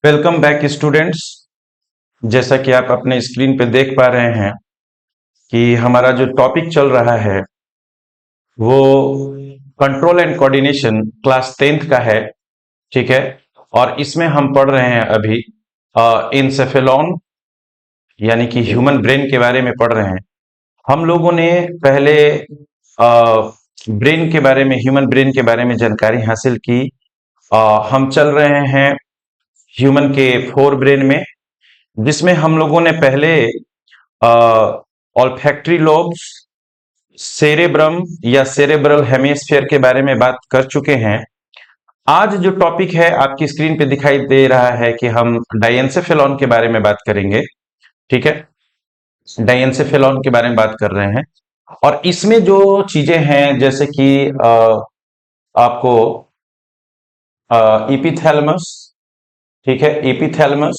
Welcome back students. जैसा कि आप अपने स्क्रीन पे देख पा रहे हैं कि हमारा जो टॉपिक चल रहा है वो control and coordination class 10th का है। ठीक है। और इसमें हम पढ़ रहे हैं अभी इंसेफेलॉन यानी कि ह्यूमन ब्रेन के बारे में पढ़ रहे हैं। हम लोगों ने पहले ब्रेन के बारे में, ह्यूमन ब्रेन के बारे में जानकारी हासिल की। हम चल रहे हैं ह्यूमन के फोर ब्रेन में, जिसमें हम लोगों ने पहले ऑल्फैक्टरी लोब्स, सेरेब्रम या सेरेब्रल हेमिस्फीयर के बारे में बात कर चुके हैं। आज जो टॉपिक है आपकी स्क्रीन पे दिखाई दे रहा है कि हम डाइएन्सेफेलॉन के बारे में बात करेंगे। ठीक है, डाइएन्सेफेलॉन के बारे में बात कर रहे हैं। और इसमें जो चीजें हैं जैसे कि आपको इपिथैलेमस, ठीक है, इपिथैलेमस,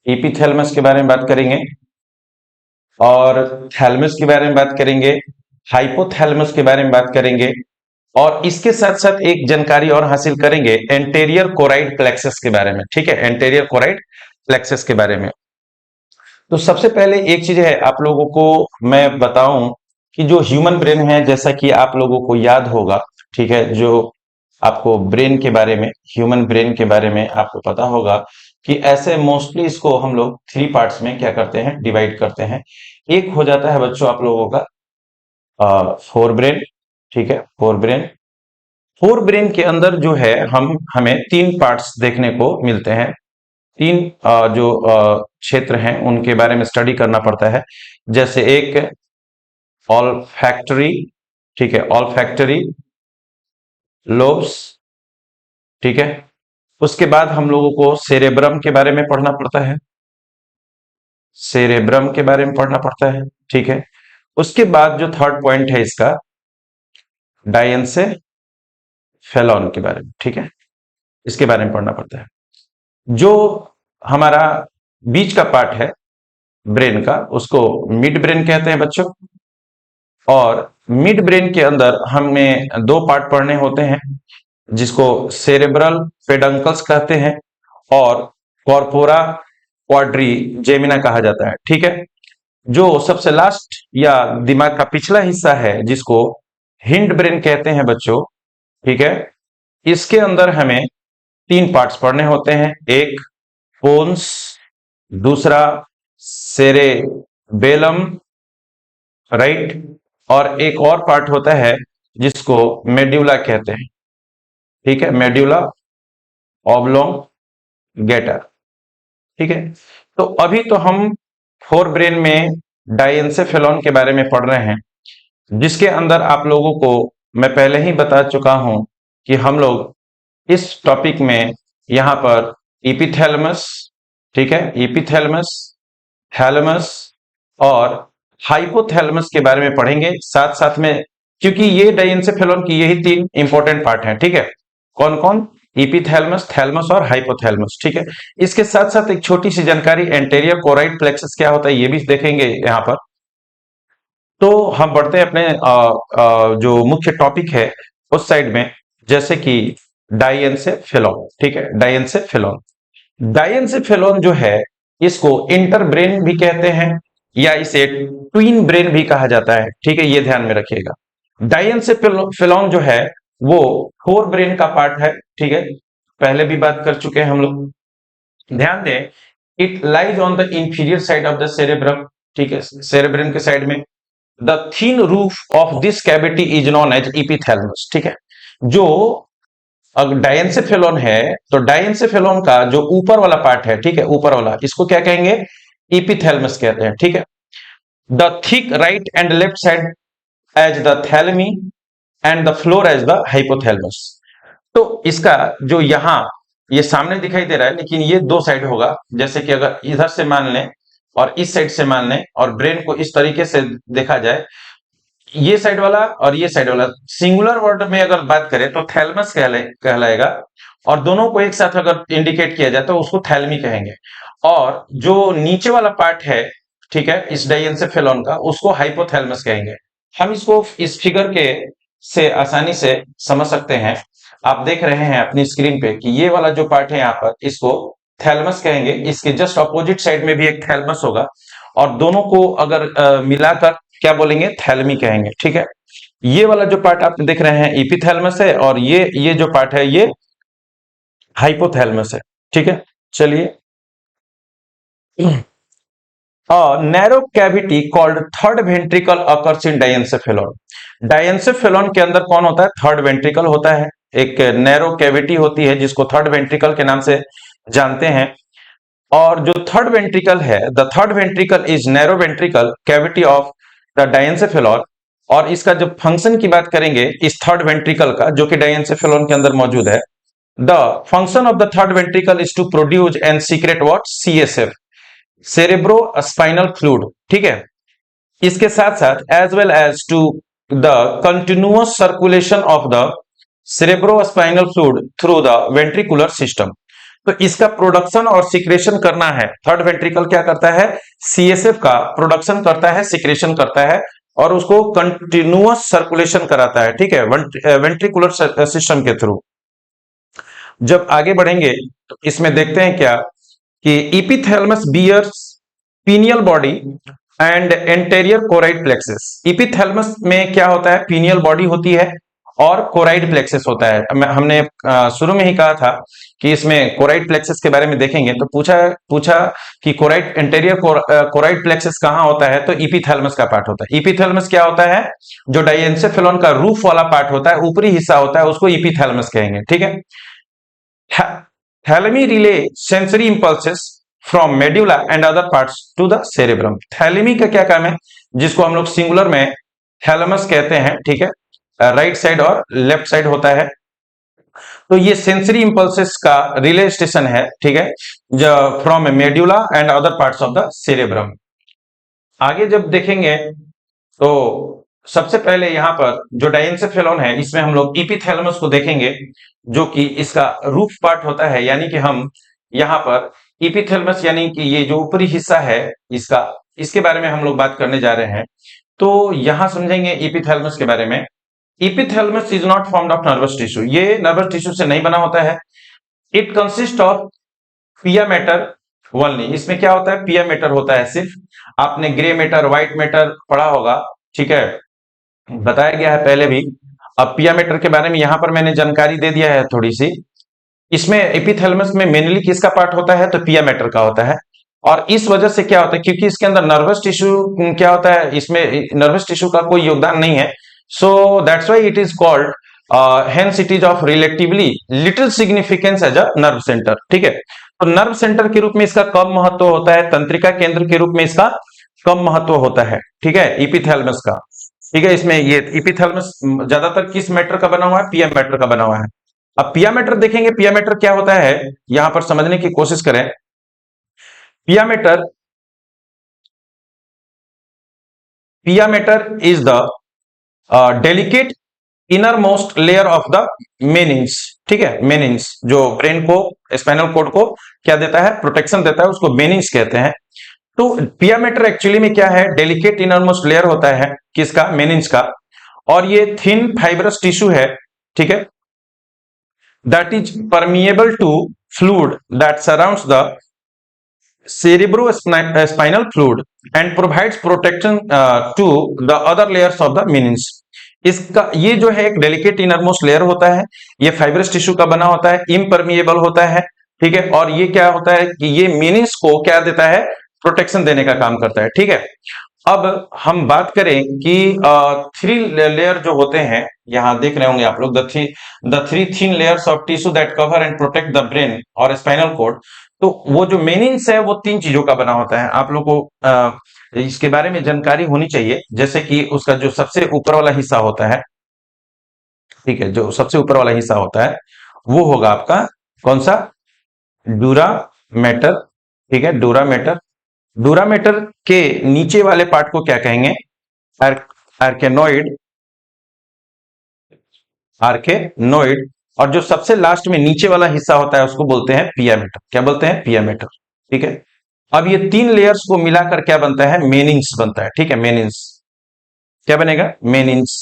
इपिथैलेमस के बारे में बात करेंगे और थैलेमस के बारे में बात करेंगे, हाइपोथैलेमस के बारे में बात करेंगे और इसके साथ साथ एक जानकारी और हासिल करेंगे एंटेरियर कोराइड प्लेक्सस के बारे में। ठीक है, एंटेरियर कोराइड प्लेक्सस के बारे में। तो सबसे पहले एक चीज है आप लोगों को मैं बताऊं कि जो ह्यूमन ब्रेन है, जैसा कि आप लोगों को याद होगा, ठीक है, जो आपको ब्रेन के बारे में, ह्यूमन ब्रेन के बारे में आपको पता होगा कि ऐसे मोस्टली इसको हम लोग थ्री पार्ट्स में क्या करते हैं, डिवाइड करते हैं। एक हो जाता है बच्चों आप लोगों का फोर ब्रेन। ठीक है, फोर ब्रेन। फोर ब्रेन के अंदर जो है हमें तीन पार्ट्स देखने को मिलते हैं। तीन जो क्षेत्र हैं उनके बारे में स्टडी करना पड़ता है। जैसे एक ऑल्फैक्टरी, ठीक है, ऑल्फैक्टरी लोब्स, ठीक है। उसके बाद हम लोगों को सेरेब्रम के बारे में पढ़ना पड़ता है, सेरेब्रम के बारे में पढ़ना पड़ता है। ठीक है। उसके बाद जो थर्ड पॉइंट है इसका, डायेन्सेफेलॉन के बारे में, ठीक है, इसके बारे में पढ़ना पड़ता है। जो हमारा बीच का पार्ट है ब्रेन का, उसको मिड ब्रेन कहते हैं बच्चों। और मिड ब्रेन के अंदर हमें दो पार्ट पढ़ने होते हैं, जिसको सेरेब्रल पेडंकल्स कहते हैं और कॉर्पोरा क्वाड्रिजेमिना कहा जाता है। ठीक है। जो सबसे लास्ट या दिमाग का पिछला हिस्सा है, जिसको हिंड ब्रेन कहते हैं बच्चों, ठीक है, इसके अंदर हमें तीन पार्ट्स पढ़ने होते हैं। एक पोन्स, दूसरा सेरेबेलम, राइट, और एक और पार्ट होता है जिसको मेड्यूला कहते हैं। ठीक है, मेड्यूला ऑब्लोंगेटा। ठीक है। तो अभी तो हम फोर ब्रेन में डायेन्सेफेलॉन के बारे में पढ़ रहे हैं, जिसके अंदर आप लोगों को मैं पहले ही बता चुका हूं कि हम लोग इस टॉपिक में यहां पर इपिथैलेमस, ठीक है, इपिथैलेमस, थैलेमस और हाइपोथैलेमस के बारे में पढ़ेंगे साथ साथ में, क्योंकि ये डायेन्सेफेलॉन की यही तीन इंपॉर्टेंट पार्ट हैं। ठीक है, कौन कौन? इपिथैलेमस, थैलेमस और हाइपोथैलेमस। ठीक है। इसके साथ साथ एक छोटी सी जानकारी, एंटेरियर कोराइड प्लेक्सस क्या होता है ये भी देखेंगे यहां पर। तो हम बढ़ते हैं अपने जो मुख्य टॉपिक है उस साइड में, जैसे कि डायेन्सेफेलॉन। ठीक है, डायेन्सेफेलॉन, डायेन्सेफेलॉन जो है इसको इंटर ब्रेन भी कहते हैं या इसे ट्विन ब्रेन भी कहा जाता है। ठीक है, ये ध्यान में रखिएगा। डायेन्सेफेलॉन जो है वो फोर ब्रेन का पार्ट है। ठीक है, पहले भी बात कर चुके हैं हम लोग। ध्यान दें, it lies on the inferior side of the cerebrum. ठीक है, सेरेब्रम के साइड में। The thin roof of this cavity is known as epithalamus. ठीक है, जो अगर डायेन्सेफेलॉन है तो डायेन्सेफेलॉन का जो ऊपर वाला पार्ट है, ठीक है, ऊपर वाला, इसको क्या कहेंगे? इपिथैलेमस कहते हैं। ठीक है, the thick right and left side as the thalami and the floor as the hypothalamus. तो इसका जो यहां ये सामने दिखाई दे रहा है, लेकिन ये दो साइड होगा। जैसे कि अगर इधर से मान लें और इस साइड से मान लें और ब्रेन को इस तरीके से देखा जाए, ये साइड वाला और ये साइड वाला, सिंगुलर वर्ड में अगर बात करें तो थैलेमस कहलाएगा, और दोनों को एक साथ अगर इंडिकेट किया जाए तो उसको थैलेमी कहेंगे। और जो नीचे वाला पार्ट है, ठीक है, इस डायेन्सेफेलॉन का, उसको हाइपोथैलेमस कहेंगे। हम इसको इस फिगर के से आसानी से समझ सकते हैं आप देख रहे हैं अपनी स्क्रीन पे कि ये वाला जो पार्ट है यहाँ पर, इसको थैलमस कहेंगे। इसके जस्ट अपोजिट साइड में भी एक थैलमस होगा, और दोनों को अगर मिलाकर क्या बोलेंगे, थैलमी कहेंगे। ठीक है, ये वाला जो पार्ट आप देख रहे हैं इपिथैलमस है, और ये जो पार्ट है ये हाइपोथैलमस है। ठीक है, चलिए। Narrow cavity called third ventricle occurs in diencephalon. Diencephalon के अंदर कौन होता है, थर्ड वेंट्रिकल होता है। एक नैरो कैविटी होती है जिसको थर्ड वेंट्रिकल के नाम से जानते हैं। और जो थर्ड वेंट्रिकल है, the third ventricle is narrow ventricle cavity of the diencephalon. और इसका जब फंक्शन की बात करेंगे इस थर्ड वेंट्रिकल का, जो कि डायंसेफेलॉन के अंदर मौजूद है, the function of the third ventricle is to produce and secrete what, CSF, cerebrospinal fluid. ठीक है, इसके साथ साथ as well as to the continuous circulation of the cerebrospinal fluid through the ventricular system. तो इसका production और secretion करना है। थर्ड वेंट्रिकल क्या करता है, सीएसएफ का प्रोडक्शन करता है, सिक्रेशन करता है, और उसको कंटिन्यूअस सर्कुलेशन कराता है। ठीक है, वेंट्रिकुलर सिस्टम के थ्रू। जब आगे बढ़ेंगे तो इसमें देखते हैं क्या कि epithalamus bears pineal body and anterior choroid plexus. Epithalamus में क्या होता है, पीनियल बॉडी होती है और कोराइड प्लेक्सेस होता है। हमने शुरू में ही कहा था कि इसमें कोराइड प्लेक्सेस के बारे में देखेंगे, तो पूछा कि कोराइड एंटेरियर कोराइड प्लेक्सेस कहाँ होता है, तो इपिथैलमस का पार्ट होता है। इपिथैलमस क्या होता है, जो डायंसेफेलॉन का रूफ वाला पार्ट होता है, ऊपरी हिस्सा होता है, उसको इपिथैलमस कहेंगे। ठीक है, thalami relay sensory impulses from medulla and other parts to the cerebrum. Thalami का क्या काम है, जिसको हम लोग सिंगुलर में थैलेमस कहते हैं। ठीक है, राइट साइड और लेफ्ट साइड होता है। तो ये सेंसरी इंपल्सेस का रिले स्टेशन है। ठीक है, जो from medulla and other parts of the cerebrum. आगे जब देखेंगे तो सबसे पहले यहाँ पर जो डायंसेफेलॉन है, इसमें हम लोग इपिथैलेमस को देखेंगे, जो कि इसका रूफ पार्ट होता है। यानी कि हम यहाँ पर इपिथैलेमस यानी कि ये जो ऊपरी हिस्सा है इसका, इसके बारे में हम लोग बात करने जा रहे हैं। तो यहां समझेंगे इपिथैलेमस के बारे में। Epithalamus is not formed of nervous tissue, ये नर्वस टिश्यू से नहीं बना होता है। It consist of pia mater only. इसमें क्या होता है, पिया मैटर होता है सिर्फ। आपने ग्रे मैटर, व्हाइट मैटर पढ़ा होगा। ठीक है, बताया गया है पहले भी। अब पिया मैटर के बारे में यहां पर मैंने जानकारी दे दिया है थोड़ी सी। इसमें एपिथैलेमस में मेनली किसका पार्ट होता है, तो पिया मैटर का होता है। और इस वजह से क्या होता है, क्योंकि इसके अंदर नर्वस टिश्यू क्या होता है, इसमें नर्वस टिश्यू का कोई योगदान नहीं है। So that's why it is called, hence it is of relatively little significance as a nerve centre. ठीक है, तो नर्व सेंटर के रूप में इसका कम महत्व होता है, तंत्रिका केंद्र के रूप में इसका कम महत्व होता है। ठीक है, इपिथैलेमस का। ठीक है, इसमें ये इपिथैलेमस ज्यादातर किस मैटर का बना हुआ है, पिया मैटर का बना हुआ है। अब पिया मैटर देखेंगे, पिया मैटर क्या होता है, यहां पर समझने की कोशिश करें। Pia mater, pia mater is the delicate inner most layer of the meninges. ठीक है, मेनिंग्स जो ब्रेन को, स्पाइनल कोड को क्या देता है, प्रोटेक्शन देता है, उसको मेनिंग्स कहते हैं। तो पिया मैटर एक्चुअली में क्या है, डेलिकेट इनर मोस्ट लेयर होता है किसका, मेनिंग्स का। और ये थिन फाइब्रस टिश्यू है। ठीक है, that is permeable to fluid that surrounds the cerebrospinal fluid and provides protection to the other layers of the meninges। इसका ये जो है एक डेलिकेट इनरमोस्ट लेयर होता है, ये फाइब्रस टिश्यू का बना होता है, इम्परमिएबल होता है। ठीक है, और ये क्या होता है कि ये मीनिंग्स को क्या देता है, प्रोटेक्शन देने का काम करता है। ठीक है, अब हम बात करें कि थ्री लेयर जो होते हैं, यहां देख रहे होंगे आप लोग, the three thin layers of tissue that cover and protect the brain और स्पाइनल कोड। तो वो जो मेनिंग्स है वो तीन चीजों का बना होता है। आप लोग को इसके बारे में जानकारी होनी चाहिए। जैसे कि उसका जो सबसे ऊपर वाला हिस्सा होता है, ठीक है, जो सबसे ऊपर वाला हिस्सा होता है वो होगा आपका कौन सा, डूरा मैटर। ठीक है, डूरा मैटर। डूरा मैटर के नीचे वाले पार्ट को क्या कहेंगे, आर्केनोइड, आर्केनोइड। और जो सबसे लास्ट में नीचे वाला हिस्सा होता है उसको बोलते हैं पिया मैटर। क्या बोलते हैं, पिया मैटर। ठीक है, अब ये तीन लेयर्स को मिलाकर क्या बनता है, मेनिंग्स बनता है। ठीक है, मेनिंग्स क्या बनेगा, मेनिंग्स।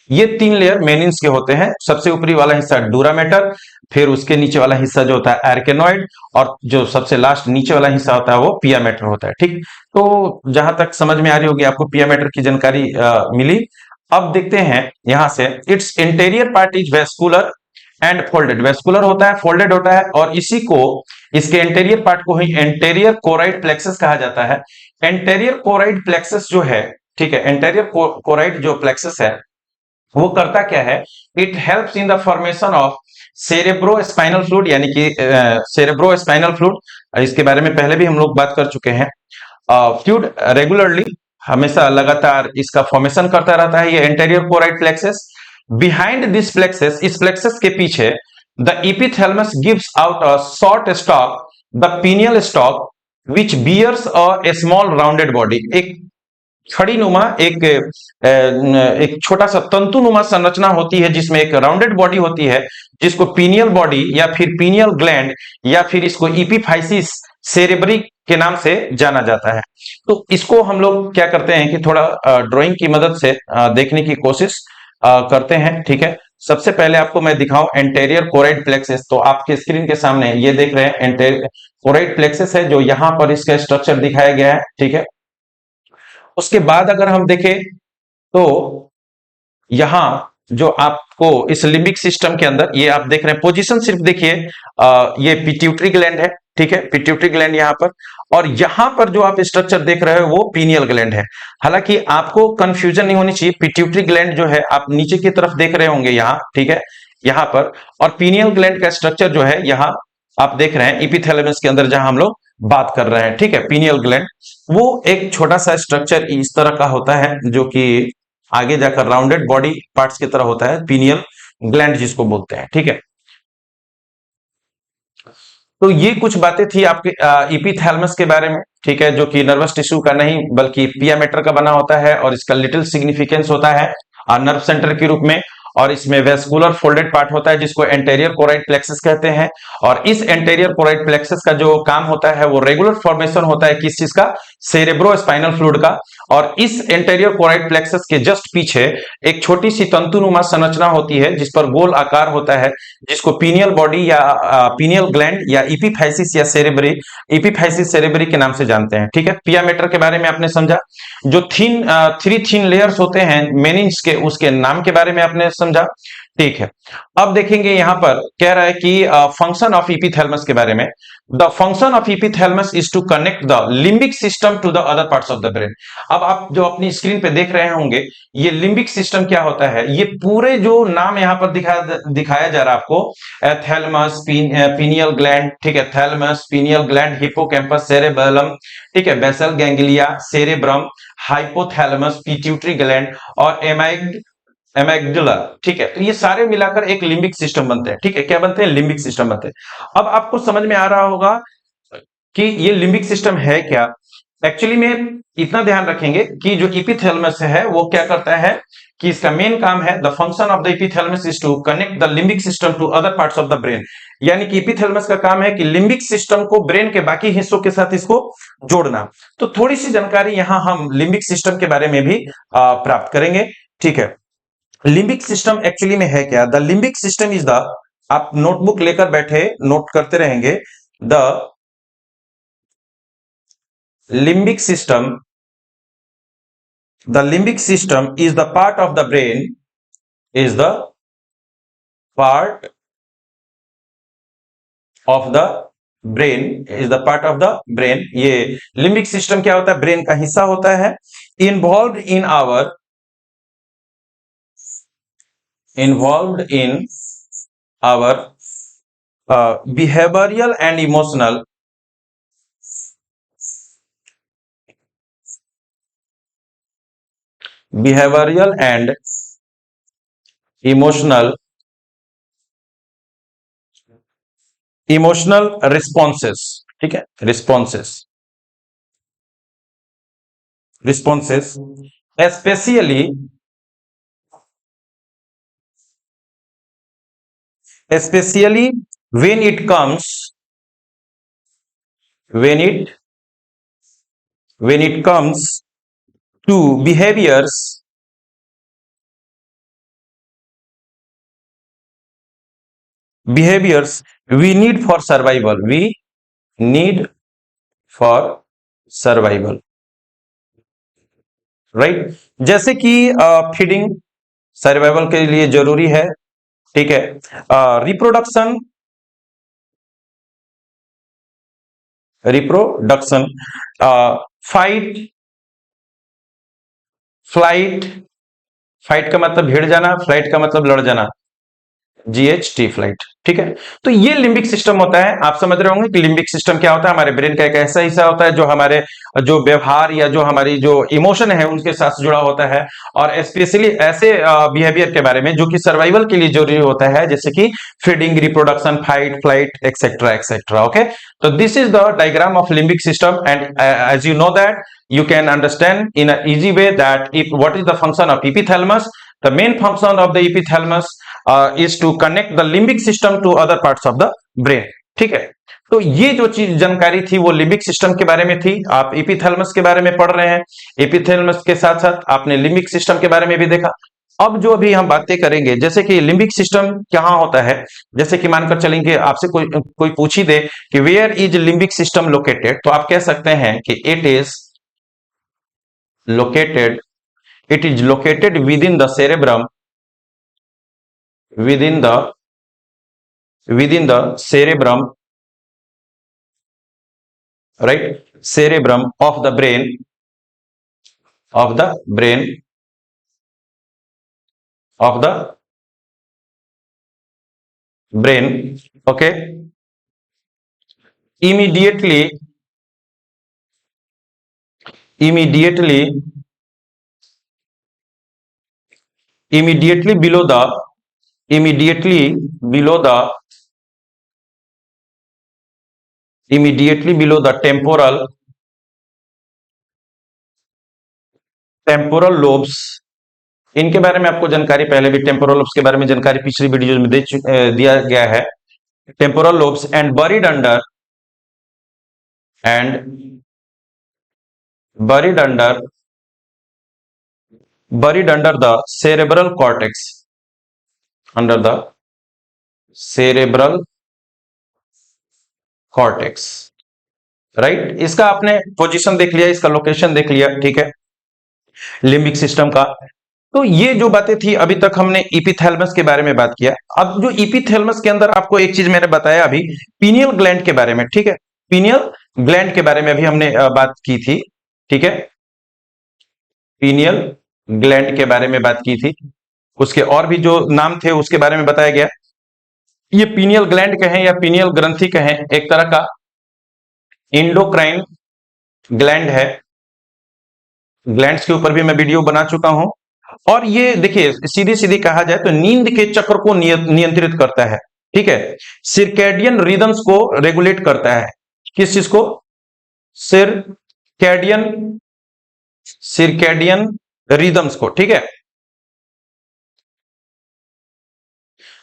ये 3 लेयर मेनिन्स के होते हैं। सबसे ऊपरी वाला हिस्सा डूरामेटर, फिर उसके नीचे वाला हिस्सा जो होता है आर्केनॉइड, और जो सबसे लास्ट नीचे वाला हिस्सा होता है वो पिया मैटर होता है। ठीक, तो जहां तक समझ में आ रही होगी आपको पिया मैटर की जानकारी मिली। अब देखते हैं यहां से, it's interior part is vascular and folded. Vascular होता है, फोल्डेड होता है, और इसी को, इसके इंटीरियर पार्ट को ही एंटेरियर कोराइड प्लेक्सस कहा जाता है। एंटेरियर कोराइड प्लेक्सस जो है, ठीक है, एंटेरियर कोराइड जो प्लेक्सस है वो करता क्या है, it helps in the formation of cerebro spinal fluid, यानी कि सेरेब्रो स्पाइनल फ्लूइड। इसके बारे में पहले भी हम लोग बात कर चुके हैं। फ्लूइड रेगुलरली, हमेशा लगातार इसका फॉर्मेशन करता रहता है ये anterior choroid plexus. Behind this plexus, इस प्लेक्सस के पीछे, the epithalamus gives out a short stalk, the pineal stalk, which bears a small rounded body. एक छड़ी नुमा, एक छोटा सा तंतु नुमा संरचना होती है जिसमें एक राउंडेड बॉडी होती है, जिसको पीनियल बॉडी या फिर पीनियल ग्लैंड या फिर इसको इपीफाइसिस सेरेब्री के नाम से जाना जाता है। तो इसको हम लोग क्या करते हैं कि थोड़ा ड्राइंग की मदद से देखने की कोशिश करते हैं। ठीक है, सबसे पहले आपको मैं दिखाऊं एंटेरियर कोराइड प्लेक्सस। तो आपके स्क्रीन के सामने ये देख रहे हैं एंटेरियर कोराइड प्लेक्सस है, जो यहां पर इसका स्ट्रक्चर दिखाया गया है। ठीक है, उसके बाद अगर हम देखें तो यहां जो आपको इस लिम्बिक सिस्टम के अंदर, ये आप देख रहे हैं पोजीशन, सिर्फ देखिए, ये पिट्यूटरी ग्लैंड है। ठीक है, पिट्यूटरी ग्लैंड यहां पर, और यहां पर जो आप स्ट्रक्चर देख रहे हो वो पीनियल ग्लैंड है। हालांकि आपको कंफ्यूजन नहीं होनी चाहिए, पिट्यूटरी ग्लैंड जो है आप नीचे की तरफ देख रहे होंगे यहां, ठीक है, यहां पर, और पीनियल ग्लैंड का स्ट्रक्चर जो है यहां आप देख रहे हैं इपिथैलेमस के अंदर जहां हम लोग बात कर रहे हैं। ठीक है, पीनियल ग्लैंड वो एक छोटा सा स्ट्रक्चर इस तरह का होता है, जो कि आगे जाकर राउंडेड बॉडी पार्ट्स की तरह होता है, पीनियल ग्लैंड जिसको बोलते हैं। ठीक है, तो ये कुछ बातें थी आपके इपीथैलेमस के बारे में। ठीक है, जो कि नर्वस टिश्यू का नहीं बल्कि पिया मैटर का बना होता है, और इसका लिटिल सिग्निफिकेंस होता है नर्व सेंटर के रूप में। और इसमें वेस्कुलर फोल्डेड पार्ट होता है जिसको एंटेरियर कोराइड प्लेक्सस कहते हैं। और इस एंटेरियर कोराइड प्लेक्सस का जो काम होता है वो रेगुलर फॉर्मेशन होता है किस चीज का, सेरेब्रो स्पाइनल फ्लूइड का। और इस एंटेरियर कोराइड प्लेक्सस के जस्ट पीछे एक छोटी सी तंतुनुमा संरचना होती है जिस पर गोल आकार होता है, जिसको पीनियल बॉडी या पीनियल ग्लैंड या इपीफाइसिस या सेरेब्री, इपीफाइसिस सेरेब्री के नाम से जानते हैं। ठीक है, पिया मैटर के बारे में आपने समझा, जो थ्री थीन लेयर्स होते हैं मेनिन्स के, उसके नाम के बारे में आपने समझा। ठीक है, अब देखेंगे यहां पर कह रहा है कि फंक्शन ऑफ इपीथैलेमस के बारे में। The function of epithalamus is to connect the limbic system to the other parts of the brain. अब आप जो अपनी स्क्रीन पे देख रहे होंगे, ये लिम्बिक सिस्टम क्या होता है, ये पूरे जो नाम यहां पर दिखाया जा रहा है आपको, थैलेमस, पीनियल ग्लैंड, ठीक है, thalamus, pineal gland, hippocampus, cerebellum, ठीक है, basal ganglia, cerebrum, hypothalamus, pituitary gland और एमेग्डुला। ठीक है, तो ये सारे मिलाकर एक लिम्बिक सिस्टम बनते हैं। ठीक है, क्या बनते हैं, लिम्बिक सिस्टम बनते हैं। अब आपको समझ में आ रहा होगा कि ये लिम्बिक सिस्टम है क्या। एक्चुअली में इतना ध्यान रखेंगे कि जो इपीथैलेमस है वो क्या करता है कि इसका मेन काम है, the function of the epithalamus is to connect the limbic system to other parts of the brain. यानी कि इपीथैलेमस का काम है कि लिम्बिक सिस्टम को ब्रेन के बाकी हिस्सों के साथ इसको जोड़ना। तो थोड़ी सी जानकारी यहां हम लिम्बिक सिस्टम के बारे में भी प्राप्त करेंगे। ठीक है, लिम्बिक सिस्टम एक्चुअली में है क्या, the limbic system is the, आप नोटबुक लेकर बैठे नोट करते रहेंगे, the limbic system, the limbic system is the part of the brain, is the part of the brain, is the part of the brain। ये limbic system क्या होता है, brain का हिस्सा होता है। Involve in our behavioural and emotional, behavioural and emotional emotional responses. ठीक है, responses responses specially especially when it comes when it when it comes to behaviors behaviours we need for survival, we need for survival, right. जैसे कि feeding survival के लिए जरूरी है, ठीक है। Reproduction, reproduction, fight, flight, fight का मतलब भिड़ जाना, फ्लाइट का मतलब लड़ जाना, GHT फ्लाइट, ठीक है। तो ये लिम्बिक सिस्टम होता है। आप समझ रहे होंगे कि लिम्बिक सिस्टम क्या होता है। हमारे ब्रेन का एक ऐसा हिस्सा होता है जो हमारे जो व्यवहार या जो हमारी जो इमोशन है उनके साथ जुड़ा होता है, और स्पेशली ऐसे बिहेवियर के बारे में जो कि सर्वाइवल के लिए जरूरी होता है, जैसे कि feeding, reproduction, fight, flight, etcetera etcetera. Okay, तो this is the diagram of limbic system, and as you know that you can understand in an easy way that if what is the function of epithalamus. The main function of the epithalamus is to connect the limbic system to other parts of the brain, ठीक है। तो ये जो चीज जानकारी थी वो limbic system के बारे में थी। आप एपिथैलेमस के बारे में पढ़ रहे हैं, एपिथैलेमस के साथ साथ आपने लिम्बिक सिस्टम के बारे में भी देखा। अब जो अभी हम बातें करेंगे, जैसे कि लिम्बिक सिस्टम कहाँ होता है, जैसे कि मानकर चलेंगे आपसे कोई पूछ ही दे कि where is limbic system located, तो आप कह सकते हैं कि it is located, it is located within the cerebrum, within the cerebrum, right, cerebrum of the brain, of the brain, of the brain, okay, immediately, immediately, immediately below the, immediately below the, immediately below the temporal, temporal lobes। इनके बारे में आपको जानकारी पहले भी, temporal lobes के बारे में जानकारी पिछली वीडियो में दिया गया है। Temporal lobes and buried under, and buried under, buried under the cerebral cortex, under the cerebral cortex, right. इसका आपने पोजीशन देख लिया, इसका लोकेशन देख लिया, ठीक है, लिम्बिक सिस्टम का। तो ये जो बातें थी अभी तक हमने इपिथैलेमस के बारे में बात किया। अब जो इपिथैलेमस के अंदर आपको एक चीज मैंने बताया अभी, पीनियल ग्लैंड के बारे में, ठीक है, पीनियल ग्लैंड के बारे में अभी हमने बात की थी, ठीक है, पीनियल ग्लैंड के बारे में बात की थी। उसके और भी जो नाम थे उसके बारे में बताया गया। ये पीनियल ग्लैंड कहें या पीनियल ग्रंथि कहें, एक तरह का इंडोक्राइन ग्लैंड है। ग्लैंड्स के ऊपर भी मैं वीडियो बना चुका हूं। और ये देखिए, सीधी सीधी कहा जाए तो नींद के चक्र को नियंत्रित करता है, ठीक है, सिरकैडियन रिदम्स को रेगुलेट करता है। किस चीज को? सिरकैडियन, सिरकैडियन रिदम्स को, ठीक है,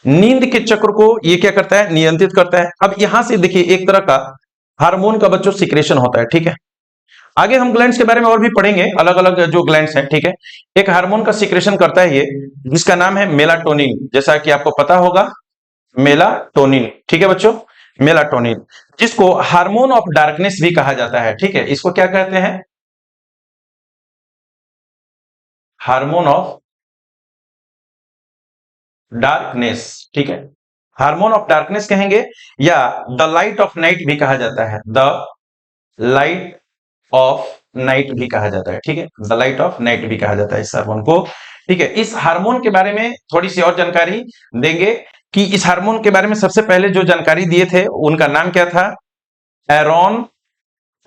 नींद के चक्र को ये क्या करता है? नियंत्रित करता है। अब यहां से देखिए, एक तरह का हार्मोन का बच्चों सिक्रेशन होता है, ठीक है। आगे हम ग्लैंड्स के बारे में और भी पढ़ेंगे, अलग अलग जो ग्लैंड्स हैं, ठीक है। एक हार्मोन का सिक्रेशन करता है ये, जिसका नाम है मेलाटोनिन, जैसा कि आपको पता होगा, मेलाटोनिन, ठीक है बच्चों, मेलाटोनिन, जिसको हार्मोन ऑफ डार्कनेस भी कहा जाता है, ठीक है। इसको क्या कहते हैं? हार्मोन ऑफ डार्कनेस, ठीक है, हार्मोन ऑफ डार्कनेस कहेंगे, या द लाइट ऑफ नाइट भी कहा जाता है, द लाइट ऑफ नाइट भी कहा जाता है, ठीक है, द लाइट ऑफ नाइट भी कहा जाता है इस हार्मोन को, ठीक है। इस हार्मोन के बारे में थोड़ी सी और जानकारी देंगे कि इस हार्मोन के बारे में सबसे पहले जो जानकारी दिए थे उनका नाम क्या था? एरॉन,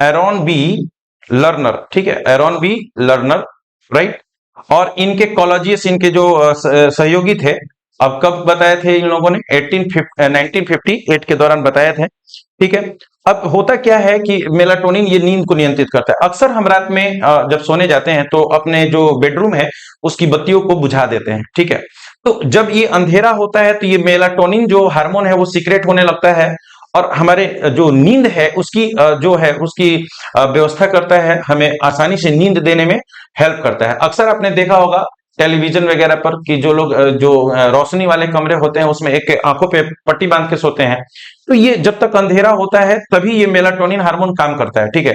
एरॉन बी लर्नर, ठीक है, एरॉन बी लर्नर, राइट। और इनके कॉलेजियस, इनके जो सहयोगी थे, अब कब बताए थे इन लोगों ने? 1958 के दौरान बताए थे, ठीक है। अब होता क्या है कि मेलाटोनिन ये नींद को नियंत्रित करता है। अक्सर हम रात में जब सोने जाते हैं तो अपने जो बेडरूम है उसकी बत्तियों को बुझा देते हैं, ठीक है। तो जब ये अंधेरा होता है तो ये मेलाटोनिन जो हार्मोन है वो सीक्रेट होने लगता है, और हमारे जो नींद है उसकी जो है उसकी व्यवस्था करता है, हमें आसानी से नींद देने में हेल्प करता है। अक्सर आपने देखा होगा टेलीविजन वगैरह पर कि जो लोग जो रोशनी वाले कमरे होते हैं उसमें एक आंखों पे पट्टी बांध के सोते हैं, तो ये जब तक अंधेरा होता है तभी ये मेलाटोनिन हार्मोन काम करता है, ठीक है।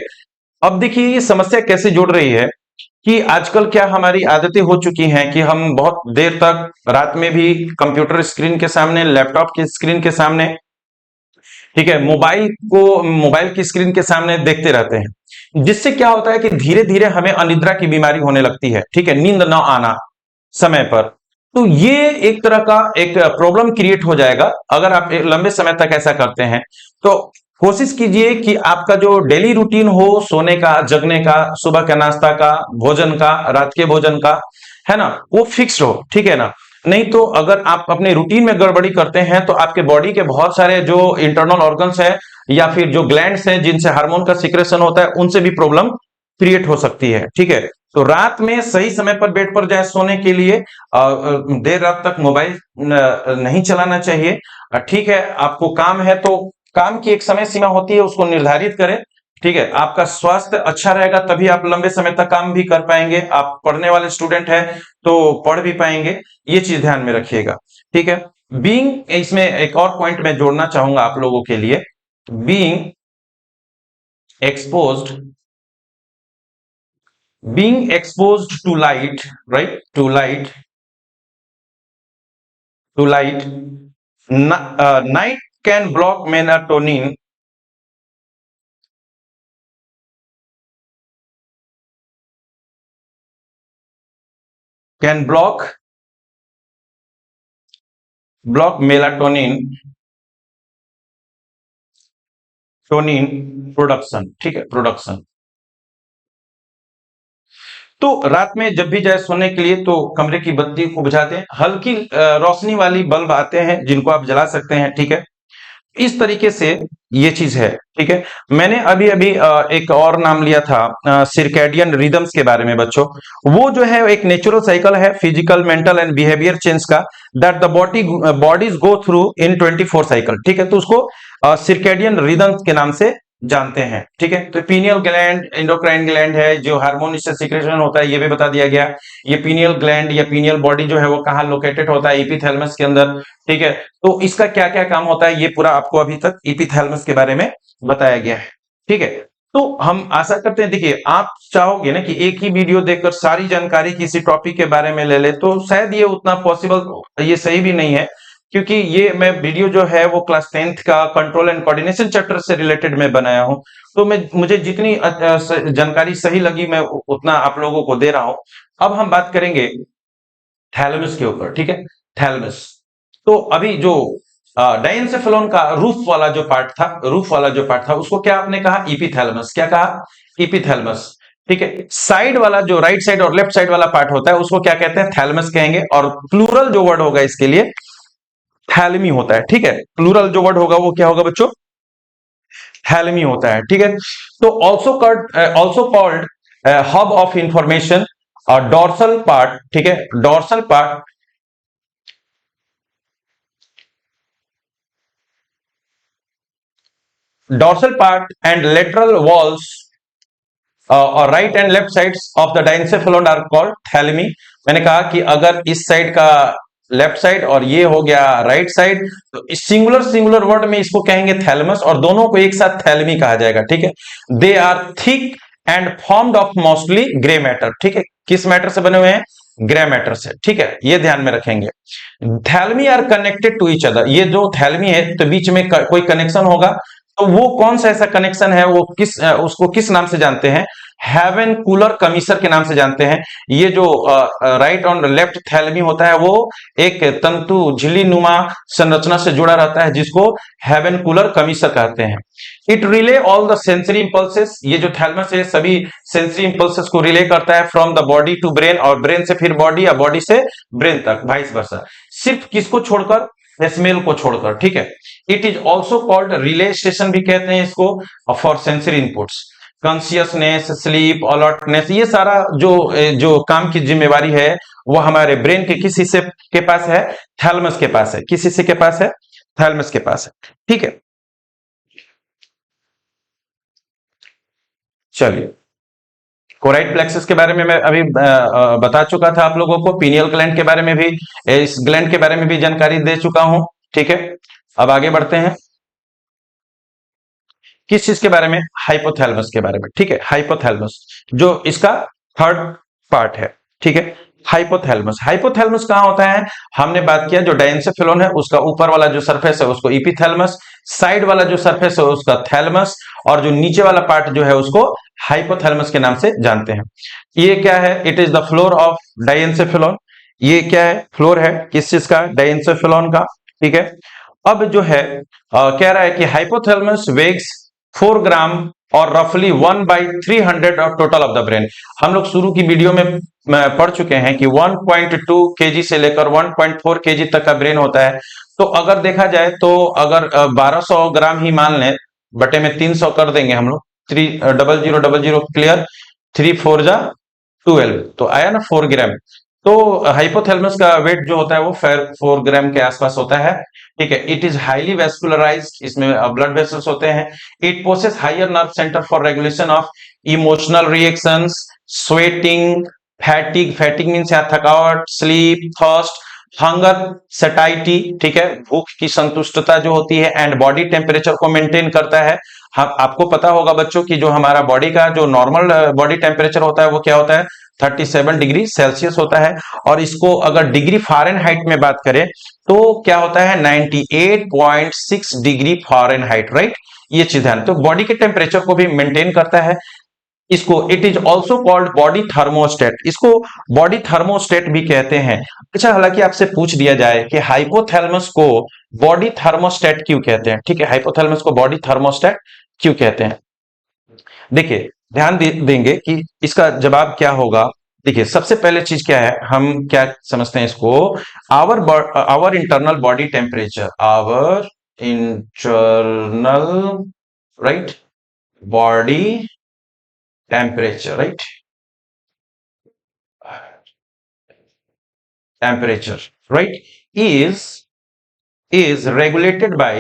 अब देखिए ये समस्या कैसे जुड़ रही है कि आजकल क्या हमारी आदतें हो चुकी हैं कि हम बहुत देर तक रात में भी कंप्यूटर स्क्रीन के सामने, लैपटॉप की स्क्रीन के सामने, ठीक है, मोबाइल की स्क्रीन के सामने देखते रहते हैं, जिससे क्या होता है कि धीरे धीरे हमें अनिद्रा की बीमारी होने लगती है, ठीक है, नींद न आना समय पर। तो ये एक तरह का एक प्रॉब्लम क्रिएट हो जाएगा अगर आप एक लंबे समय तक ऐसा करते हैं। तो कोशिश कीजिए कि आपका जो डेली रूटीन हो, सोने का, जगने का, सुबह का नाश्ता का, भोजन का, रात के भोजन का, है ना, वो फिक्स्ड हो, ठीक है ना। नहीं तो अगर आप अपने रूटीन में गड़बड़ी करते हैं तो आपके बॉडी के बहुत सारे जो इंटरनल ऑर्गन्स हैं या फिर जो ग्लैंड्स हैं जिनसे हार्मोन का सिक्रेशन होता है उनसे भी प्रॉब्लम क्रिएट हो सकती है, ठीक है। तो रात में सही समय पर बेड पर जाए सोने के लिए, देर रात तक मोबाइल नहीं चलाना चाहिए। ठीक है, आपको काम है तो काम की एक समय सीमा होती है, उसको निर्धारित करें, ठीक है। आपका स्वास्थ्य अच्छा रहेगा तभी आप लंबे समय तक काम भी कर पाएंगे। आप पढ़ने वाले स्टूडेंट हैं तो पढ़ भी पाएंगे, ये चीज ध्यान में रखिएगा, ठीक है। बीइंग, इसमें एक और पॉइंट मैं जोड़ना चाहूंगा आप लोगों के लिए, being exposed, being exposed to light, right, to light, night can block melatonin, can block melatonin टोनिन प्रोडक्शन, ठीक है, प्रोडक्शन। तो रात में जब भी जाए सोने के लिए तो कमरे की बत्ती को बुझा दें, हल्की रोशनी वाली बल्ब आते हैं जिनको आप जला सकते हैं, ठीक है। इस तरीके से ये चीज है, ठीक है। मैंने अभी अभी एक और नाम लिया था सिरकैडियन रिदम्स के बारे में बच्चों। वो जो है एक नेचुरल साइकिल है physical, mental and behaviour change का, that the bodies go through in 24 cycle, ठीक है। तो उसको सिरकैडियन रिदम्स के नाम से जानते हैं, ठीक है। तो पीनियल ग्लैंड एंडोक्राइन ग्लैंड है जो हार्मोन इससे सिक्रेशन होता है, ये भी बता दिया गया। ये पीनियल ग्लैंड या पीनियल बॉडी जो है वो कहाँ लोकेटेड होता है, एपिथैलेमस के अंदर, ठीक है। तो इसका क्या क्या काम होता है ये पूरा आपको अभी तक एपिथैलेमस के बारे में बताया गया है, ठीक है। तो हम आशा करते हैं, देखिए आप चाहोगे ना कि एक ही वीडियो देखकर सारी जानकारी किसी टॉपिक के बारे में ले ले, तो शायद ये उतना पॉसिबल, ये सही भी नहीं है, क्योंकि ये मैं वीडियो जो है वो क्लास 10th का कंट्रोल एंड कोऑर्डिनेशन चैप्टर से रिलेटेड मैं बनाया हूं। तो मुझे जितनी जानकारी सही लगी मैं उतना आप लोगों को दे रहा हूं। अब हम बात करेंगे थैलेमस के ऊपर, ठीक है, थैलेमस। तो अभी जो डाइंसेफेलोन का रूफ वाला जो पार्ट था उसको क्या आपने कहा, इपीथैलेमस। क्या कहा, इपीथैलेमस, ठीक है। साइड वाला जो राइट साइड और लेफ्ट साइड वाला पार्ट होता है उसको क्या कहते हैं, थैलेमस कहेंगे, और प्लूरल जो वर्ड होगा इसके लिए थैलेमी होता है, ठीक है। प्लूरल जो वर्ड होगा वो क्या होगा बच्चों, थैलेमी होता है, ठीक है। तो also called hub of information और डॉर्सल पार्ट, ठीक है, dorsal part and lateral walls और right and left sides of the diencephalon are called thalami. मैंने कहा कि अगर इस साइड का लेफ्ट साइड और ये हो गया राइट साइड, तो इस सिंगुलर वर्ड में इसको कहेंगे थैलेमस, और दोनों को एक साथ थैलेमी कहा जाएगा, ठीक है। They are thick and formed of mostly grey matter, ठीक है। किस मैटर से बने हुए हैं, ग्रे मैटर से, ठीक है, ये ध्यान में रखेंगे। Thalami are connected to each other, ये जो थैलेमी है तो बीच में कोई कनेक्शन होगा, तो वो कौन सा ऐसा कनेक्शन है, वो उसको किस नाम से जानते हैं, हेवन कूलर कमीसर के नाम से जानते हैं। ये जो राइट और लेफ्ट थैलेमी होता है वो एक तंतु झिल्ली नुमा संरचना से जुड़ा रहता है जिसको हेवन कूलर कमीसर कहते हैं। It relay all the sensory impulses, ये जो थैलेमस है सभी सेंसरी इंपल्सेस को रिले करता है from the body to brain, और ब्रेन से फिर बॉडी या बॉडी से ब्रेन तक, वाइस वर्सा। सिर्फ किसको छोड़कर, स्मेल को छोड़कर, ठीक है। It is also called relay station भी कहते हैं इसको, for sensory inputs, consciousness, sleep, alertness, ये सारा जो जो काम की जिम्मेवारी है वो हमारे ब्रेन के किस हिस्से के पास है, थैलेमस के पास है। किस हिस्से के पास है, थैलेमस के पास है, ठीक है। चलिए कोराइड प्लेक्सस के बारे में मैं अभी बता चुका था आप लोगों को। पीनियल ग्लैंड के बारे में भी, इस ग्लैंड के बारे में भी जानकारी दे चुका हूं। ठीक है, अब आगे बढ़ते हैं। किस चीज के बारे में? हाइपोथैलेमस के बारे में। ठीक है, हाइपोथैलेमस जो इसका थर्ड पार्ट है। ठीक है, हाइपोथैलेमस। हाइपोथैलेमस कहां होता है? हमने बात किया जो डायंसेफेलोन है उसका ऊपर वाला जो सरफेस है उसको इपिथैलेमस, साइड वाला जो सरफेस है उसका थैलेमस, और जो नीचे वाला पार्ट जो है उसको हाइपोथैलेमस के नाम से जानते हैं। ये क्या है? It is the floor of diencephalon. ये क्या है? फ्लोर है किस चीज का? डायंसेफेलोन का। ठीक है, अब जो है कह रहा है कि हाइपोथैलेमस वेग्स 4 ग्राम और रफली 1/300 of total of the brain. हम लोग शुरू की वीडियो में पढ़ चुके हैं कि 1.2 केजी से लेकर 1.4 केजी तक का ब्रेन होता है। तो अगर देखा जाए तो अगर 1200 ग्राम ही मान लें, बटे में 300 कर देंगे हम लोग, 30000 क्लियर, 3 4 जा 12, तो आया ना 4 ग्राम। तो हाइपोथैलेमस का वेट जो होता है वो 4 ग्राम के आसपास होता है। ठीक है, इट इज हाईली वेस्कुलराइज, इसमें ब्लड वेसल्स होते हैं। It possess higher nerve centre for regulation of emotional reactions, sweating, fatigue, fatigue means या थकावट, स्लीप, थर्स्ट, हंगर, सटाइटी, ठीक है, भूख की संतुष्टता जो होती है, एंड बॉडी टेम्परेचर को मेंटेन करता है। हम आपको पता होगा बच्चों की जो हमारा बॉडी का जो नॉर्मल बॉडी टेम्परेचर होता है वो क्या होता है? 37 डिग्री सेल्सियस होता है। और इसको अगर डिग्री फ़ारेनहाइट में बात करें तो क्या होता है? 98.6 डिग्री फ़ारेनहाइट, राइट। ये चीज है, तो बॉडी के टेम्परेचर को भी मेंटेन करता है। इसको it is also called body thermostat, इसको बॉडी थर्मोस्टेट भी कहते हैं। अच्छा, हालांकि आपसे पूछ दिया जाए कि हाइपोथैलेमस को बॉडी थर्मोस्टेट क्यों कहते हैं? ठीक है, हाइपोथैलेमस को बॉडी थर्मोस्टेट क्यों कहते हैं? देखिए, ध्यान देंगे कि इसका जवाब क्या होगा। देखिए, सबसे पहले चीज क्या है, हम क्या समझते हैं इसको? Our internal body temperature, our internal, right, body temperature, right, temperature, right, is regulated by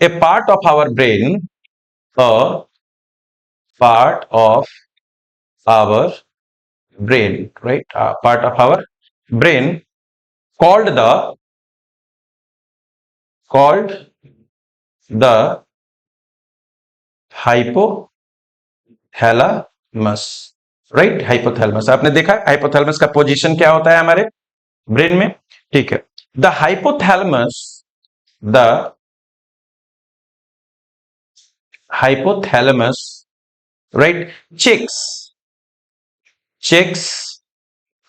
a part of our brain, a part of our brain, right, a part of our brain called the hypothalamus, right, hypothalamus. आपने देखा hypothalamus का position क्या होता है हमारे brain में। ठीक है, the hypothalamus, the hypothalamus, right, checks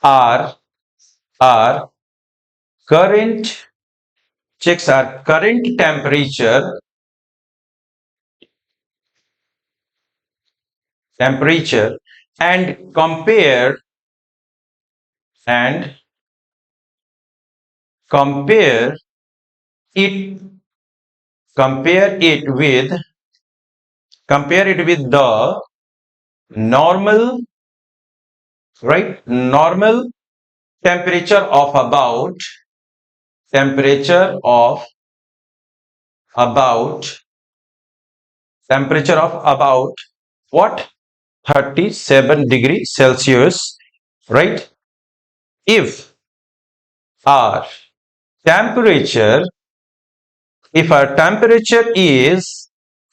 are current checks are current temperature and compare it compare it with the normal, right, normal temperature of about temperature of what? 37 degree Celsius, right? If our temperature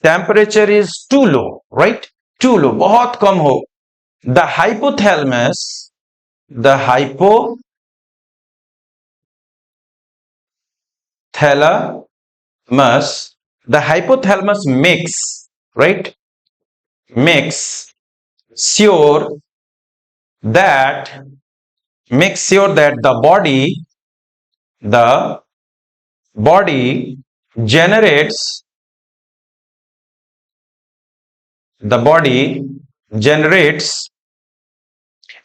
temperature is too low, right, too low, बहुत कम हो, the hypothalamus makes, right, makes sure that the body generates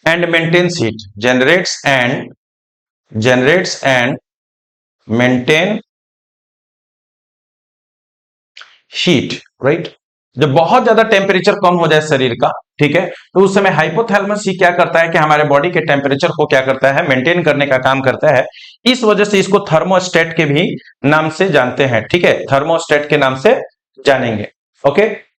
and maintains heat, generates and maintain heat, right. जब बहुत ज्यादा temperature कम हो जाए शरीर का, ठीक है, तो उस समय हाइपोथैलेमस ही क्या करता है कि हमारे बॉडी के टेम्परेचर को क्या करता है, मेंटेन करने का काम करता है। इस वजह से इसको थर्मोस्टेट के भी नाम से जानते हैं, ठीक है, थर्मोस्टेट के नाम से जानेंगे। ओके,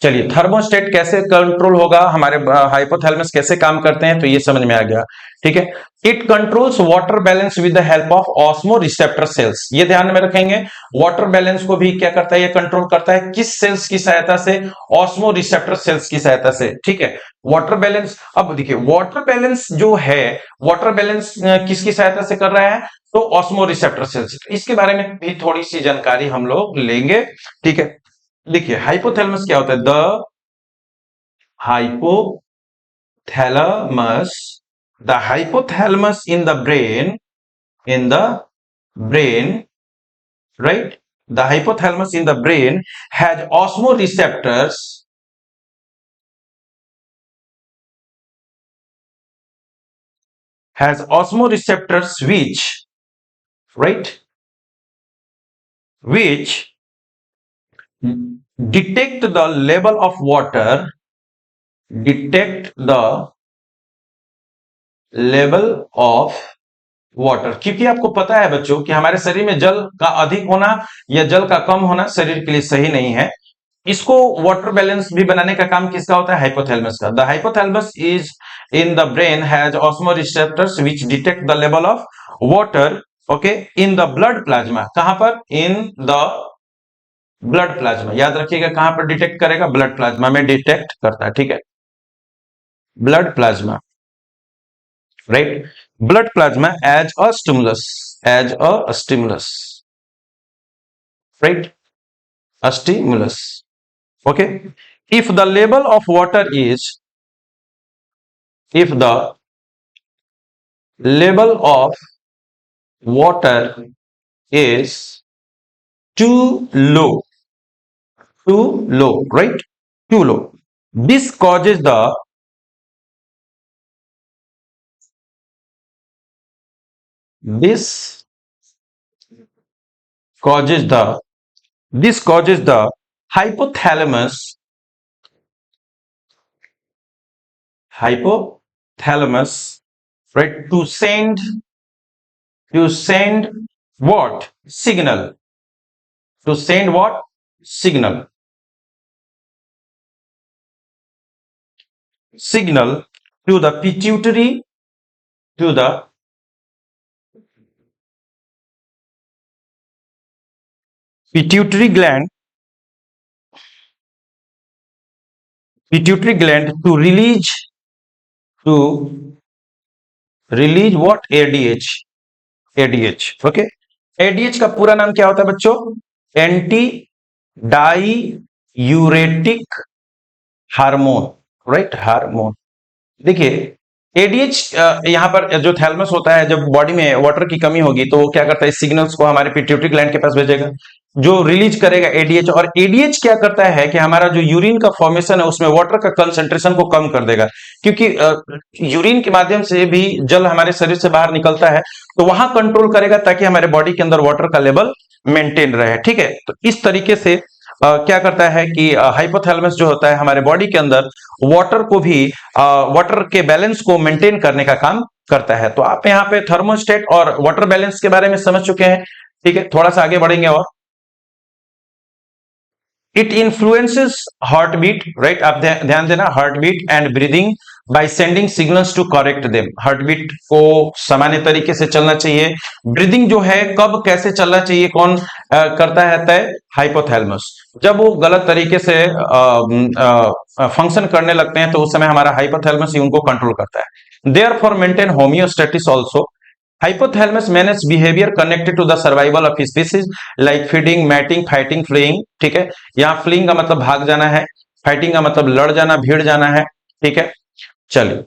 चलिए थर्मोस्टेट कैसे कंट्रोल होगा, हमारे हाइपोथैलेमस कैसे काम करते हैं, तो ये समझ में आ गया, ठीक है। It controls water balance with the help of osmo receptor cells, ये ध्यान में रखेंगे। वाटर बैलेंस को भी क्या करता है, ये कंट्रोल करता है, किस सेल्स की सहायता से, ऑस्मो रिसेप्टर सेल्स की सहायता से, ठीक है। वाटर बैलेंस, अब देखिए वाटर बैलेंस जो है, वाटर बैलेंस किसकी सहायता से कर रहा है, तो ऑस्मो रिसेप्टर सेल्स। इसके बारे में भी थोड़ी सी जानकारी हम लोग लेंगे, ठीक है। देखिए हाइपोथैलेमस क्या होता है, the hypothalamus, the hypothalamus in the brain, in the brain, right, the hypothalamus in the brain has osmoreceptors, which, right, which detect the level of water, detect the level of water. क्योंकि आपको पता है बच्चों कि हमारे शरीर में जल का अधिक होना या जल का कम होना शरीर के लिए सही नहीं है। इसको वाटर बैलेंस भी बनाने का काम किसका होता है, हाइपोथैलेमस का। The hypothalamus is in the brain has osmoreceptors which detect the level of water, okay, in the blood plasma. कहां पर, इन द ब्लड प्लाज्मा, याद रखिएगा कहां पर डिटेक्ट करेगा, ब्लड प्लाज्मा में डिटेक्ट करता है, ठीक है, blood plasma, right, blood plasma as a stimulus, right, a stimulus, okay. If the level of water is, if the level of water is too low, right, too low, this causes the, this causes the, this causes the hypothalamus, right, to send what signal, to send what signal, to the pituitary, to the pituitary gland, to release what, ADH, okay. ADH का पूरा नाम क्या होता है बच्चों, anti diuretic hormone, right, hormone. देखिए ADH यहाँ पर जो थैलेमस होता है, जब बॉडी में वाटर की कमी होगी तो वो क्या करता है, सिग्नल्स को हमारे पिट्यूटरी ग्लैंड के पास भेजेगा, जो रिलीज करेगा एडीएच। और एडीएच क्या करता है कि हमारा जो यूरिन का फॉर्मेशन है उसमें वाटर का कंसंट्रेशन को कम कर देगा, क्योंकि यूरिन के माध्यम से भी जल हमारे शरीर से बाहर निकलता है, तो वहां कंट्रोल करेगा ताकि हमारे बॉडी के अंदर वाटर का लेवल मेंटेन रहे, ठीक है। तो इस तरीके से क्या करता है कि हाइपोथैलेमस जो होता है हमारे बॉडी के अंदर वाटर को भी, वाटर के बैलेंस को मेंटेन करने का काम करता है। तो आप यहाँ पे थर्मोस्टेट और वाटर बैलेंस के बारे में समझ चुके हैं, ठीक है। थोड़ा सा आगे बढ़ेंगे और it influences heartbeat, right, आप ध्यान देना, heartbeat and breathing by sending signals to correct them. Heartbeat को सामान्य तरीके से चलना चाहिए, ब्रीदिंग जो है कब कैसे चलना चाहिए, कौन करता है तय, हाइपोथैलेमस। जब वो गलत तरीके से फंक्शन करने लगते हैं तो उस समय हमारा हाइपोथैलेमस ही उनको कंट्रोल करता है। Therefore maintain homeostasis also. Hypothalamus manage behavior connected to the survival of species like feeding, mating, fighting, fleeing, ठीक है। यहाँ fleeing का मतलब भाग जाना है, fighting का मतलब लड़ जाना, भीड़ जाना है, ठीक है। चलिए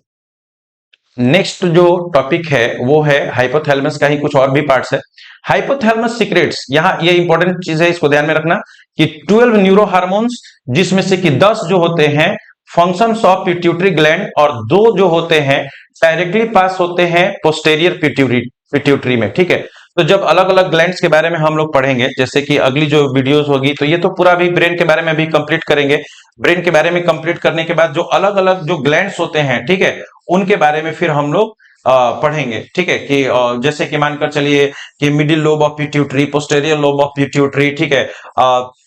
नेक्स्ट जो टॉपिक है वो है हाइपोथैलेमस का ही कुछ और भी पार्ट्स है। हाइपोथैलेमस सीक्रेट्स, यहाँ ये इंपॉर्टेंट चीज है, इसको ध्यान में रखना कि 12 न्यूरो हार्मोन्स, जिसमें से कि 10 जो होते हैं फंक्शंस ऑफ पिट्यूटरी ग्लैंड और 2 जो होते हैं डायरेक्टली पास होते हैं पोस्टेरियर पिट्यूटरी में, ठीक है। तो जब अलग अलग ग्लैंड्स के बारे में हम लोग पढ़ेंगे, जैसे कि अगली जो वीडियोस होगी, तो ये तो पूरा भी ब्रेन के बारे में भी कंप्लीट करेंगे। ब्रेन के बारे में कंप्लीट करने के बाद जो अलग अलग जो ग्लैंड्स होते हैं, ठीक है, उनके बारे में फिर हम लोग पढ़ेंगे, ठीक है, कि जैसे कि मानकर चलिए कि middle lobe of pituitary, posterior lobe of pituitary, ठीक है,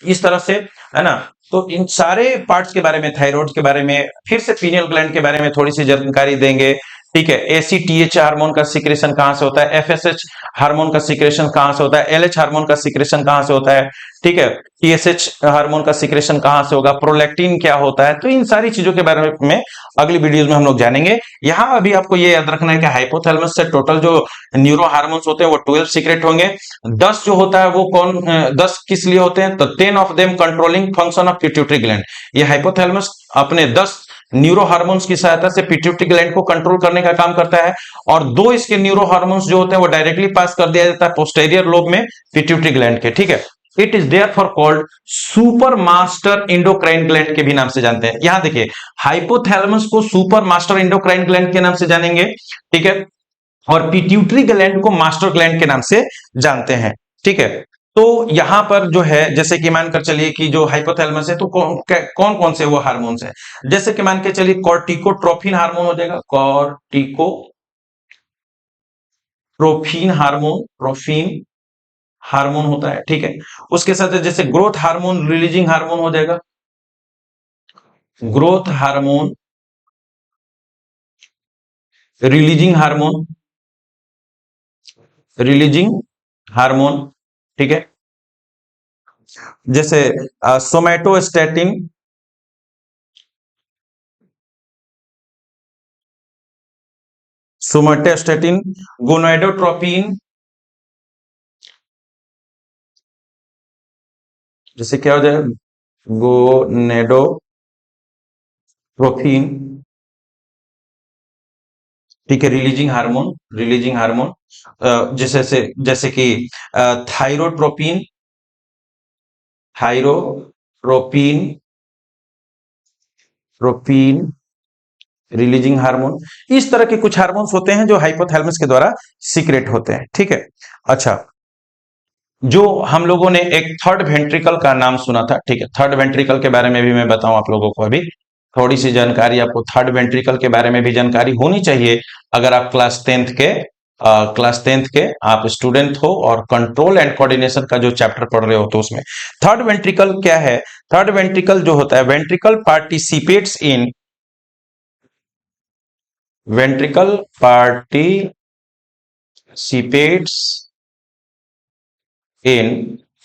इस तरह से, है ना। तो इन सारे पार्ट्स के बारे में, थायराइड के बारे में, फिर से पीनियल ग्लैंड के बारे में थोड़ी सी जानकारी देंगे, ठीक है। एसीटीएच हार्मोन का सिक्रेशन कहां से होता है, एफएसएच हार्मोन का सिक्रेशन कहां से होता है, एलएच हार्मोन का सिक्रेशन कहां से होता है, ठीक है, टीएसएच हार्मोन का सिक्रेशन कहां से होगा, प्रोलैक्टिन क्या होता है, तो इन सारी चीजों के बारे में अगली वीडियोस में हम लोग जानेंगे। यहां अभी आपको ये याद रखना है कि हाइपोथैलेमस से टोटल जो न्यूरो हार्मोन्स होते हैं वो 12 सीक्रेट होंगे। 10 जो होता है वो कौन, 10 किस लिए होते हैं, तो 10 of them controlling function of pituitary gland. ये हाइपोथैलेमस अपने 10 न्यूरो हार्मोन्स की सहायता से पिट्यूटरी ग्लैंड को कंट्रोल करने का काम करता है, और 2 इसके न्यूरो हार्मोन्स जो होते हैं वो डायरेक्टली पास कर दिया जाता है पोस्टेरियर लोब में पिट्यूटरी ग्लैंड के, ठीक है। It is therefore called super master endocrine gland के भी नाम से जानते हैं। यहां देखिए, हाइपोथैलेमस को सुपर मास्टर इंडोक्राइन ग्लैंड के नाम से जानेंगे, ठीक है, और पिट्यूटरी ग्लैंड को मास्टर ग्लैंड के नाम से जानते हैं, ठीक है। तो यहां पर जो है, जैसे कि मानकर चलिए कि जो हाइपोथैलेमस है, तो कौन कौन से वो हार्मोन्स हैं, जैसे कि मान के चलिए कॉर्टिकोट्रोफिन हार्मोन हो जाएगा, कॉर्टिकोट्रोफिन हार्मोन, ट्रोफिन हार्मोन होता है, ठीक है। उसके साथ जैसे ग्रोथ हार्मोन रिलीजिंग हार्मोन हो जाएगा, growth hormone releasing hormone, releasing hormone, ठीक है। जैसे सोमैटोस्टैटिन, सोमैटोस्टैटिन, गोनाडोट्रोपिन, जैसे क्या हो जाएगा, गोनेडोट्रोपिन, ठीक है, रिलीजिंग हार्मोन, रिलीजिंग हार्मोन, जैसे कि thyrotropin, thyrotropin, tropine releasing hormone. इस तरह के कुछ हार्मोन्स होते हैं जो हाइपोथैलेमस के द्वारा सीक्रेट होते हैं, ठीक है। अच्छा, जो हम लोगों ने एक थर्ड वेंट्रिकल का नाम सुना था, ठीक है, थर्ड वेंट्रिकल के बारे में भी मैं बताऊं आप लोगों को, अभी थोड़ी सी जानकारी आपको थर्ड वेंट्रिकल के बारे में भी जानकारी होनी चाहिए, अगर आप क्लास टेंथ के आप स्टूडेंट हो और कंट्रोल एंड कोऑर्डिनेशन का जो चैप्टर पढ़ रहे हो, तो उसमें थर्ड वेंट्रिकल क्या है। थर्ड वेंट्रिकल जो होता है, ventricle participates in, ventricle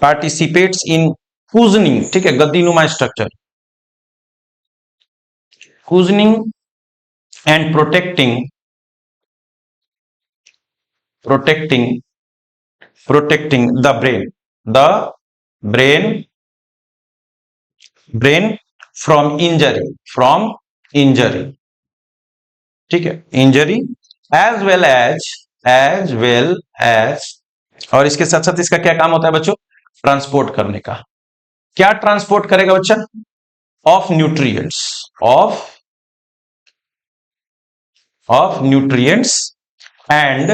participates in cushioning, ठीक है, गद्दीनुमा structure, cushioning and protecting the brain from injury, ठीक है, इंजरी, एज वेल एज, और इसके साथ साथ इसका क्या काम होता है बच्चों, ट्रांसपोर्ट करने का। क्या ट्रांसपोर्ट करेगा बच्चा, of nutrients, of nutrients and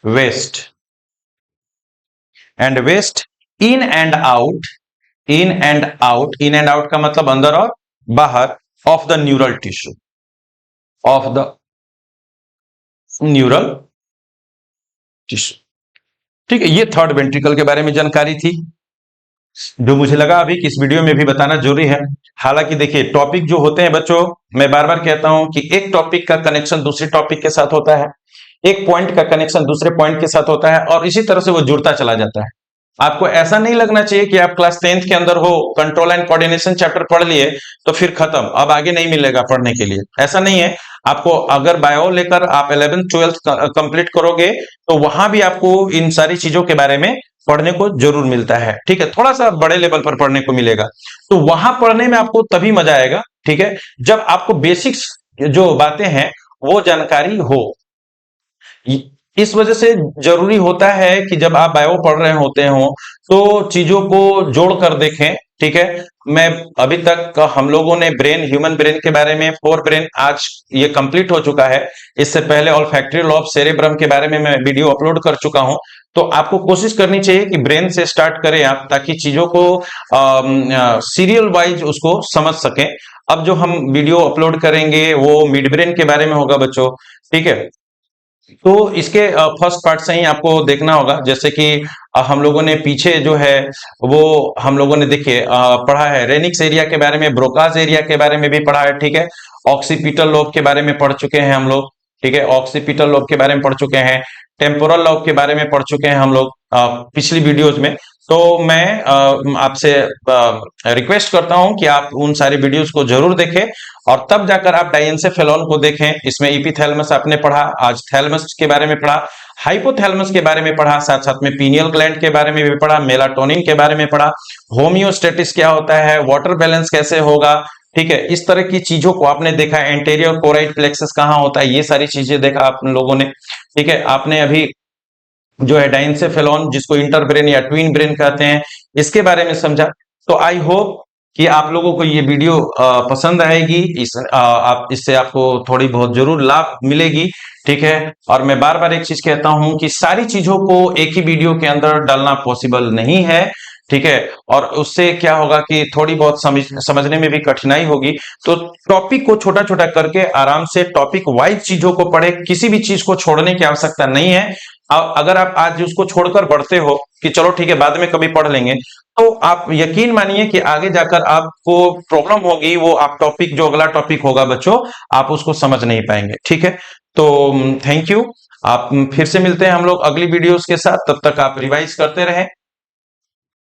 waste, in and out, in and out का मतलब अंदर और बाहर, of the neural tissue, of the neural tissue, ठीक है। ये थर्ड वेंट्रिकल के बारे में जानकारी थी, जो मुझे लगा अभी कि इस वीडियो में भी बताना जरूरी है। हालांकि देखिए, टॉपिक जो होते हैं बच्चों, मैं बार बार कहता हूं कि एक टॉपिक का कनेक्शन दूसरे टॉपिक के साथ होता है, एक पॉइंट का कनेक्शन दूसरे पॉइंट के साथ होता है, और इसी तरह से वो जुड़ता चला जाता है। आपको ऐसा नहीं लगना चाहिए कि आप क्लास 10th के अंदर हो, कंट्रोल एंड कोऑर्डिनेशन चैप्टर पढ़ लिए तो फिर खत्म, अब आगे नहीं मिलेगा पढ़ने के लिए, ऐसा नहीं है। आपको अगर बायो लेकर आप 11th 12th कंप्लीट करोगे, तो वहां भी आपको इन सारी चीजों के बारे में पढ़ने को जरूर मिलता है, ठीक है, थोड़ा सा बड़े लेवल पर पढ़ने को मिलेगा। तो वहां पढ़ने में आपको तभी मजा आएगा, ठीक है, जब आपको बेसिक्स जो बातें हैं वो जानकारी हो। इस वजह से जरूरी होता है कि जब आप बायो पढ़ रहे होते हो तो चीजों को जोड़ कर देखें, ठीक है। मैं अभी तक हम लोगों ने ब्रेन, ह्यूमन ब्रेन के बारे में, फोर ब्रेन आज ये कंप्लीट हो चुका है। इससे पहले ऑल्फैक्टरी लॉब सेरेब्रम के बारे में मैं वीडियो अपलोड कर चुका हूं। तो आपको कोशिश करनी चाहिए कि ब्रेन से स्टार्ट करें आप, ताकि चीजों को सीरियल वाइज उसको समझ सकें। अब जो हम वीडियो अपलोड करेंगे वो मिड ब्रेन के बारे में होगा बच्चों, ठीक है। तो इसके फर्स्ट पार्ट से ही आपको देखना होगा, जैसे कि हम लोगों ने पीछे जो है वो हम लोगों ने देखिए पढ़ा है, रेनिक्स एरिया के बारे में, ब्रोकाज एरिया के बारे में भी पढ़ा है, ठीक है। ऑक्सीपिटल लोब के बारे में पढ़ चुके हैं हम लोग, ठीक है। ऑक्सीपिटल लोब के बारे में पढ़ चुके हैं, टेम्पोरल लोब के बारे में पढ़ चुके हैं हम लोग पिछली वीडियोज में। तो मैं आपसे रिक्वेस्ट करता हूं कि आप उन सारी वीडियोस को जरूर देखें, और तब जाकर आप डाइएन्सेफेलॉन को देखें। इसमें इपीथैलेमस आपने पढ़ा, आज थैलेमस के बारे में पढ़ा, हाइपोथैलेमस के बारे में पढ़ा, साथ साथ में पीनियल ग्लैंड के बारे में भी पढ़ा, मेलाटोनिन के बारे में पढ़ा, होम्योस्टेटिस क्या होता है, वाटर बैलेंस कैसे होगा, ठीक है। इस तरह की चीजों को आपने देखा, एंटेरियर कोराइड प्लेक्सस कहाँ होता है, ये सारी चीजें देखा आप लोगों ने, ठीक है। आपने अभी जो है डाइंसेफेलॉन, जिसको इंटर ब्रेन या ट्विन ब्रेन कहते हैं, इसके बारे में समझा। तो आई होप कि आप लोगों को ये वीडियो पसंद आएगी, आप इससे आपको थोड़ी बहुत जरूर लाभ मिलेगी, ठीक है। और मैं बार बार एक चीज कहता हूं कि सारी चीजों को एक ही वीडियो के अंदर डालना पॉसिबल नहीं है, ठीक है। और उससे क्या होगा कि थोड़ी बहुत समझने में भी कठिनाई होगी। तो टॉपिक को छोटा छोटा करके आराम से टॉपिक वाइज चीजों को पढ़े, किसी भी चीज को छोड़ने की आवश्यकता नहीं है। अगर आप आज उसको छोड़कर बढ़ते हो कि चलो ठीक है बाद में कभी पढ़ लेंगे, तो आप यकीन मानिए कि आगे जाकर आपको प्रॉब्लम होगी, वो आप टॉपिक, जो अगला टॉपिक होगा बच्चों, आप उसको समझ नहीं पाएंगे, ठीक है। तो थैंक यू। आप फिर से मिलते हैं हम लोग अगली वीडियोस के साथ, तब तक आप रिवाइज करते रहें।